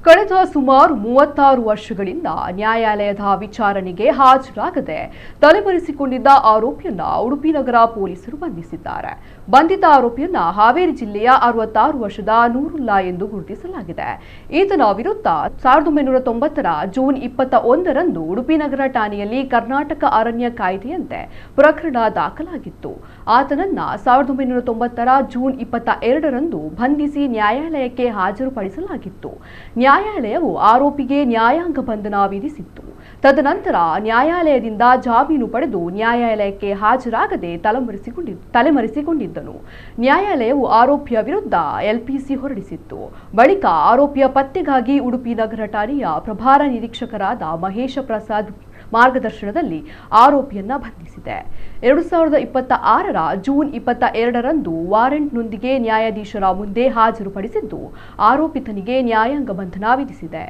ಕಳೆದ ಸುಮಾರು 36 ವರ್ಷಗಳಿಂದ ನ್ಯಾಯಾಲಯದ ವಿಚಾರಣೆಗೆ ಹಾಜರಾಗದೆ ತಲೆಮರೆಸಿಕೊಂಡಿದ್ದ ಆರೋಪಿಯನ್ನ ಉಡುಪಿ ನಗರ ಪೊಲೀಸರು ಬಂಧಿಸಿದ್ದಾರೆ. ಬಂಧಿತ ಆರೋಪಿಯನ್ನ ಹಾವೇರಿ ಜಿಲ್ಲೆಯ 66 ವರ್ಷದ ನೂರುಲ್ಲಾ ಎಂದು ಗುರುತಿಸಲಾಗಿದೆ. ಈತನ ವಿರುದ್ಧ 1990ರ ಜೂನ್ 21ರಂದು ಉಡುಪಿ ನಗರ ಠಾಣೆಯಲ್ಲಿ ಕರ್ನಾಟಕ ಅರಣ್ಯ ಕಾಯ್ದೆಯಂತೆ ಪ್ರಕರಣ ದಾಖಲಾಗಿತ್ತು. ಆತನನ್ನ 1990ರ ಜೂನ್ 22ರಂದು ಬಂಧಿಸಿ ನ್ಯಾಯಾಲಯಕ್ಕೆ ಹಾಜರುಪಡಿಸಲಾಗಿತ್ತು. ನ್ಯಾಯಾಲಯವು ಆರೋಪಿಗೆ ನ್ಯಾಯಾಂಗ ಬಂಧನ ವಿಧಿಸಿತ್ತು. ತದನಂತರ ನ್ಯಾಯಾಲಯದಿಂದ ಜಾಮೀನು ಪಡೆದು ನ್ಯಾಯಾಲಯಕ್ಕೆ ಹಾಜರಾಗದೆ ತಲೆಮರೆಸಿಕೊಂಡಿದ್ದನು. ನ್ಯಾಯಾಲಯವು ಆರೋಪಿಯ ವಿರುದ್ಧ ಎಲ್ಪಿಸಿ ಹೊರಡಿಸಿತ್ತು. ಬಳಿಕ ಆರೋಪಿಯ ಪತ್ತೆಗಾಗಿ ಉಡುಪಿ ನಗರ ಠಾಣೆಯ ಪ್ರಭಾರ ನಿರೀಕ್ಷಕರಾದ ಮಹೇಶ ಪ್ರಸಾದ್ ಮಾರ್ಗದರ್ಶನದಲ್ಲಿ ಆರೋಪಿಯನ್ನ ಬಂಧಿಸಿದೆ. 2026ರ ಜೂನ್ 22ರಂದು ವಾರೆಂಟ್ನೊಂದಿಗೆ ನ್ಯಾಯಾಧೀಶರ ಮುಂದೆ ಹಾಜರುಪಡಿಸಿದ್ದು ಆರೋಪಿತನಿಗೆ ನ್ಯಾಯಾಂಗ ಬಂಧನ ವಿಧಿಸಿದೆ.